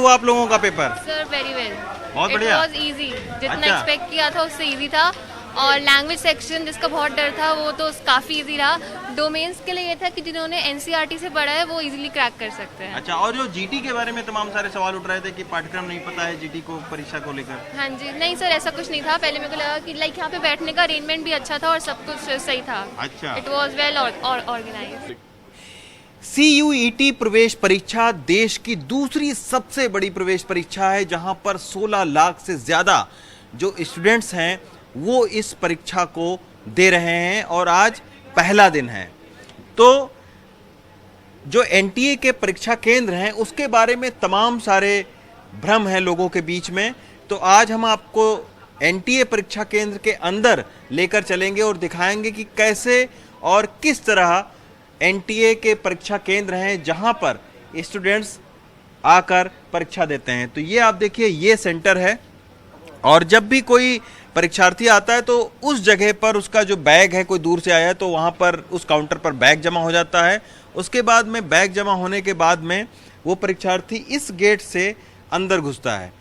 हुआ आप लोगों का पेपर? सर वेरी वेल, बहुत बढ़िया। इट वाज इजी, जितना अच्छा। एक्सपेक्ट किया था उससे इजी था। और लैंग्वेज सेक्शन जिसका बहुत डर था वो तो काफ़ी इजी रहा। डोमेन्स के लिए ये था कि जिन्होंने एनसीईआरटी से पढ़ा है वो इजीली क्रैक कर सकते हैं। अच्छा, और जो जीटी के बारे में तमाम सारे सवाल उठ रहे थे कि पाठ्यक्रम नहीं पता है जीटी को, परीक्षा को लेकर। हाँ जी, नहीं सर ऐसा कुछ नहीं था। पहले मेरे को लगा कि लाइक यहाँ पे बैठने का अरेंजमेंट भी अच्छा था और सब कुछ सही था। अच्छा। It was well organised. CUET प्रवेश परीक्षा देश की दूसरी सबसे बड़ी प्रवेश परीक्षा है, जहां पर 16 लाख से ज्यादा जो स्टूडेंट्स हैं वो इस परीक्षा को दे रहे हैं और आज पहला दिन है। तो जो NTA के परीक्षा केंद्र हैं उसके बारे में तमाम सारे भ्रम हैं लोगों के बीच में। तो आज हम आपको NTA परीक्षा केंद्र के अंदर लेकर चलेंगे और दिखाएंगे कि कैसे और किस तरह NTA के परीक्षा केंद्र हैं जहां पर स्टूडेंट्स आकर परीक्षा देते हैं। तो ये आप देखिए, ये सेंटर है और जब भी कोई परीक्षार्थी आता है तो उस जगह पर उसका जो बैग है, कोई दूर से आया है तो वहाँ पर उस काउंटर पर बैग जमा हो जाता है। उसके बाद में बैग जमा होने के बाद में वो परीक्षार्थी इस गेट से अंदर घुसता है।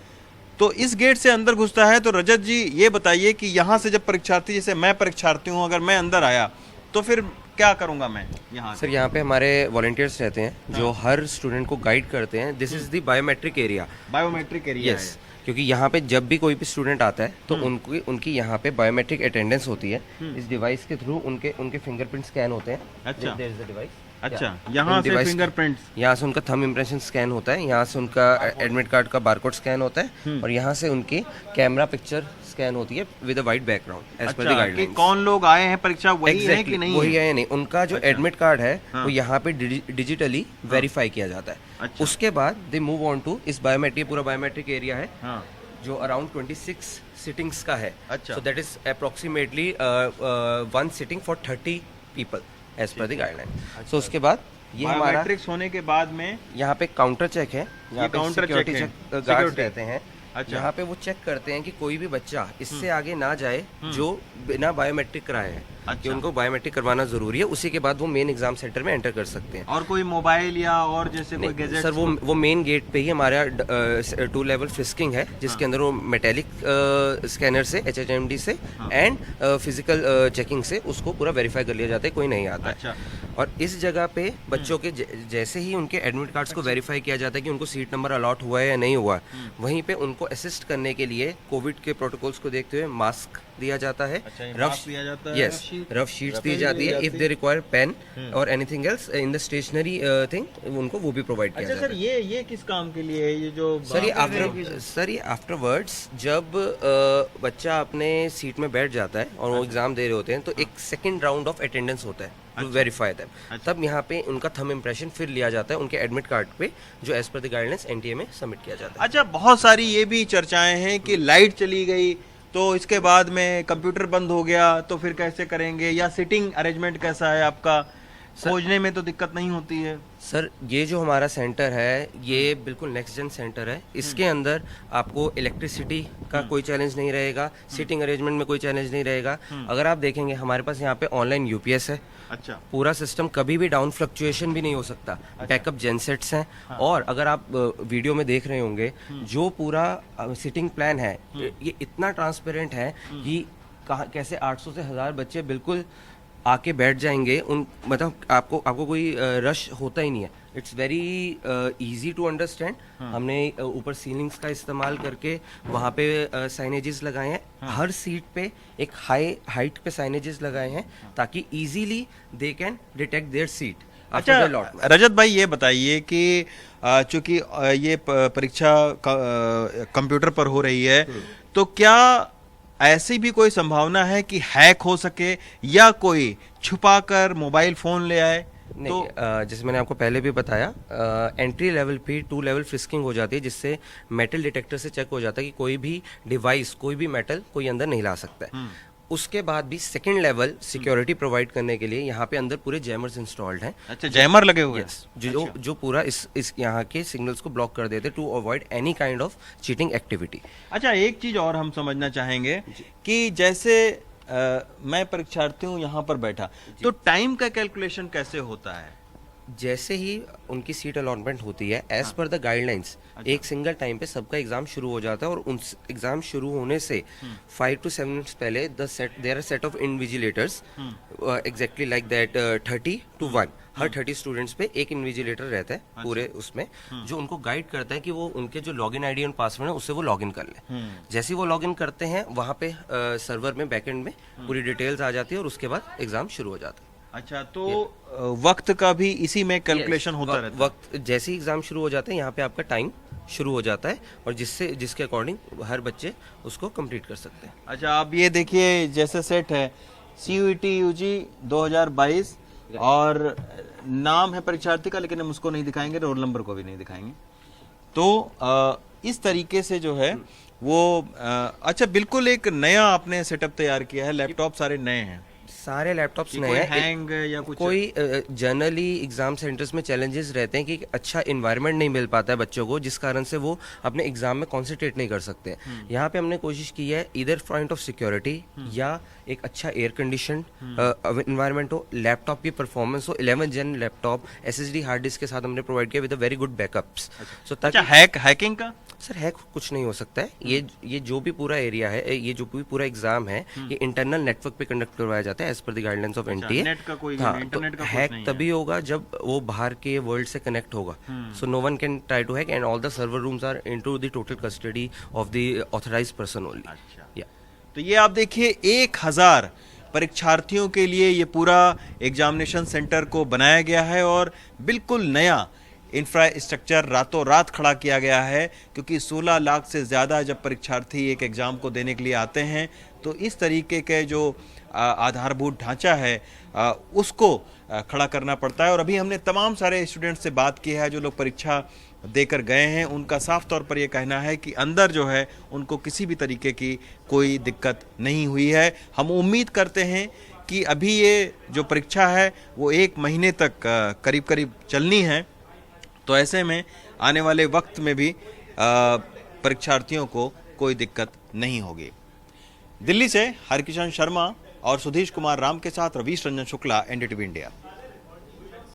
तो इस गेट से अंदर घुसता है तो रजत जी ये बताइए कि यहाँ से जब परीक्षार्थी, जैसे मैं परीक्षार्थी हूँ, अगर मैं अंदर आया तो फिर क्या करूँगा मैं यहाँ? सर यहाँ पे हमारे वॉलंटियर्स रहते हैं जो हर स्टूडेंट को गाइड करते हैं। This is the biometric area. Biometric area yes, क्योंकि यहाँ पे जब भी कोई भी स्टूडेंट आता है तो उनकी यहाँ पे बायोमेट्रिक अटेंडेंस होती है। इस डिवाइस के थ्रू उनके फिंगरप्रिंट स्कैन होते हैं। अच्छा। There is the device. अच्छा, यहाँ से फिंगरप्रिंट्स, यहाँ से उनका थंब इम्प्रेशन स्कैन होता है, यहाँ से उनका एडमिट कार्ड का बारकोड स्कैन होता है और यहाँ से उनकी कैमरा पिक्चर स्कैन होती है with a white background as per the अच्छा, कि गाइडलाइंस। कौन लोग आए हैं परीक्षा वही है कि नहीं? वही है नहीं, उनका जो एडमिट कार्ड है हाँ। वो यहाँ पे डिजिटली वेरीफाई किया जाता है। अच्छा। उसके बाद दे मूव ऑन टू इस बायोमेट्रिक, पूरा बायोमेट्रिक एरिया है हाँ। जो अराउंड 26 सिटिंग्स का है। अच्छा। So that is approximately 1 sitting for 30 people as per the guideline. So उसके बाद ये हमारा बायोमेट्रिक्स होने के बाद में यहाँ पे काउंटर चेक है, यहाँ पे काउंटर सिक्योरिटी चेक है, चेक गार्ड्स सिक्योरिटी। रहते हैं। अच्छा। यहाँ पे वो चेक करते हैं कि कोई भी बच्चा इससे आगे ना जाए जो बिना बायोमेट्रिक कराए है। अच्छा। कि उनको बायोमेट्रिक करवाना जरूरी है, उसी के बाद वो मेन एग्जाम सेंटर में एंटर कर सकते हैं। और कोई मोबाइल या और जैसे कोई गैजेट? सर वो मेन गेट पे ही हमारा 2 लेवल फ्रिस्किंग है, जिसके अंदर वो मेटेलिक स्कैनर से, HHMD से एंड फिजिकल चेकिंग से उसको पूरा वेरीफाई कर लिया जाता है, कोई नहीं आता अच्छा। है। और इस जगह पे बच्चों के जैसे ही उनके एडमिट कार्ड्स को वेरीफाई किया जाता है कि उनको सीट नंबर अलॉट हुआ है या नहीं हुआ, वहीं पे उनको असिस्ट करने के लिए कोविड के प्रोटोकॉल्स को देखते हुए मास्क दिया जाता है। अच्छा, ये मास्क दिया जाता है, यस, रफ शीट्स दी जाती है। इफ दे रिक्वायर पेन और anything else in the stationery thing, उनको वो भी प्रोवाइड किया अच्छा जाता सर, है। ये किस काम के लिए है? ये जो सर ये आफ्टरवर्ड्स जब बच्चा अपने सीट में बैठ जाता है और वो एग्जाम दे रहे होते हैं तो एक सेकंड राउंड ऑफ अटेंडेंस होता है टू वेरीफाई दैम। तब यहाँ पे उनका थंब इम्प्रेशन फिर लिया जाता है उनके एडमिट कार्ड पे, जो as per the guidelines NTA में सबमिट किया जाता है। अच्छा, बहुत सारी ये भी चर्चाएं हैं कि लाइट चली गई तो इसके बाद में कंप्यूटर बंद हो गया तो फिर कैसे करेंगे, या सिटिंग अरेंजमेंट कैसा है आपका? खोजने में तो दिक्कत नहीं होती है? सर ये जो हमारा सेंटर है ये बिल्कुल नेक्स्ट जेन सेंटर है। इसके अंदर आपको इलेक्ट्रिसिटी का कोई चैलेंज नहीं रहेगा, सीटिंग अरेंजमेंट में कोई चैलेंज नहीं रहेगा। अगर आप देखेंगे हमारे पास यहाँ पे ऑनलाइन UPS है। अच्छा। पूरा सिस्टम कभी भी डाउन फ्लक्चुएशन भी नहीं हो सकता। बैकअप जेनसेट्स हैं। और अगर आप वीडियो में देख रहे होंगे जो पूरा सिटिंग प्लान है ये इतना ट्रांसपेरेंट है कि कैसे 800 से 1000 बच्चे बिल्कुल आके बैठ जाएंगे। मतलब आपको कोई रश होता ही नहीं है। It's very easy to understand. हमने ऊपर सीलिंग्स का इस्तेमाल करके वहाँ पे साइनेजेस लगाए हैं। हर सीट पे एक हाइट पे साइनेजेस लगाए हैं ताकि easily they can detect there seat. अच्छा रजत भाई, ये बताइए कि चूंकि ये परीक्षा कंप्यूटर पर हो रही है तो क्या ऐसी भी कोई संभावना है कि हैक हो सके या कोई छुपाकर मोबाइल फोन ले आए? नहीं, जैसे मैंने आपको पहले भी बताया, एंट्री लेवल पे 2 लेवल फ्रिस्किंग हो जाती है जिससे मेटल डिटेक्टर से चेक हो जाता है कि कोई भी डिवाइस, कोई भी मेटल कोई अंदर नहीं ला सकता है। उसके बाद भी सेकंड लेवल सिक्योरिटी प्रोवाइड करने के लिए यहाँ पे अंदर पूरे जैमर्स इंस्टॉल्ड हैं। अच्छा, जैमर लगे हुए हैं? जो पूरा इस यहाँ के सिग्नल्स को ब्लॉक कर देते हैं to avoid any kind of cheating activity. अच्छा, एक चीज और हम समझना चाहेंगे कि जैसे मैं परीक्षार्थी हूँ यहाँ पर बैठा, तो टाइम का कैलकुलेशन कैसे होता है? जैसे ही उनकी सीट अलॉटमेंट होती है एज पर द गाइडलाइंस एक सिंगल टाइम पे सबका एग्जाम शुरू हो जाता है, और उन एग्जाम शुरू होने से 5 to 7 मिनट्स पहले there are set of invigilators exactly like that 30 to 1 हर 30 स्टूडेंट्स पे एक इन्विजिलेटर रहता है पूरे उसमें, जो उनको गाइड करता है कि वो उनके जो लॉगिन आईडी और पासवर्ड है उससे वो लॉगिन कर ले। जैसे ही वो लॉगिन करते हैं वहाँ पे सर्वर में बैकएंड में पूरी डिटेल्स आ जाती है और उसके बाद एग्जाम शुरू हो जाता है। अच्छा, तो वक्त का भी इसी में कैलकुलेशन होता रहता है? वक्त जैसे ही एग्जाम शुरू हो जाते हैं यहाँ पे आपका टाइम शुरू हो जाता है, और जिसके अकॉर्डिंग हर बच्चे उसको कंप्लीट कर सकते हैं। अच्छा, आप ये देखिए जैसे सेट है CUET UG 2022 और नाम है परीक्षार्थी का, लेकिन हम उसको नहीं दिखाएंगे, रोल नंबर को भी नहीं दिखाएंगे। तो इस तरीके से जो है वो अच्छा, बिल्कुल एक नया आपने सेटअप तैयार किया है, लैपटॉप सारे नए हैं, सारे लैपटॉप्स नए कोई हैं। हैंग या कुछ? कोई जनरली एग्जाम सेंटर्स में चैलेंजेस रहते हैं कि एक अच्छा इन्वायरमेंट नहीं मिल पाता है बच्चों को, जिस कारण से वो अपने एग्जाम में कॉन्सेंट्रेट नहीं कर सकते। यहाँ पे हमने कोशिश की है इधर पॉइंट ऑफ सिक्योरिटी या एक अच्छा एयर कंडीशन इन्वायरमेंट हो, लैपटॉप की परफॉर्मेंस हो, 11th Gen laptop SSD hard disk के साथ हमने प्रोवाइड किया विद वेरी गुड बैकअप्स। सो अच्छा, हैकिंग का? सर हैक कुछ नहीं हो सकता है। ये जो भी पूरा एरिया है, ये जो भी पूरा एग्जाम है, ये इंटरनल नेटवर्क पे कंडक्ट करवाया जाता है as per the guidelines of NTA। Net का कोई इंटरनेट का हैक तभी होगा जब वो बाहर के वर्ल्ड से कनेक्ट होगा। So no one can try to hack and all the server rooms are into the total custody of the authorised person only. अच्छा, तो ये आप देखिए 1000 परीक्षार्थियों के लिए ये पूरा एग्जामिनेशन सेंटर को बनाया गया है, और बिल्कुल नया इंफ्रास्ट्रक्चर रातों रात खड़ा किया गया है, क्योंकि 16 लाख से ज़्यादा जब परीक्षार्थी एक एग्ज़ाम को देने के लिए आते हैं तो इस तरीके के जो आधारभूत ढांचा है उसको खड़ा करना पड़ता है। और अभी हमने तमाम सारे स्टूडेंट्स से बात की है जो लोग परीक्षा देकर गए हैं, उनका साफ तौर पर यह कहना है कि अंदर जो है उनको किसी भी तरीके की कोई दिक्कत नहीं हुई है। हम उम्मीद करते हैं कि अभी ये जो परीक्षा है वो 1 महीने तक करीब करीब चलनी है, तो ऐसे में आने वाले वक्त में भी परीक्षार्थियों को कोई दिक्कत नहीं होगी। दिल्ली से हरकिशन शर्मा और सुधीश कुमार राम के साथ रवीश रंजन शुक्ला, NDTV इंडिया।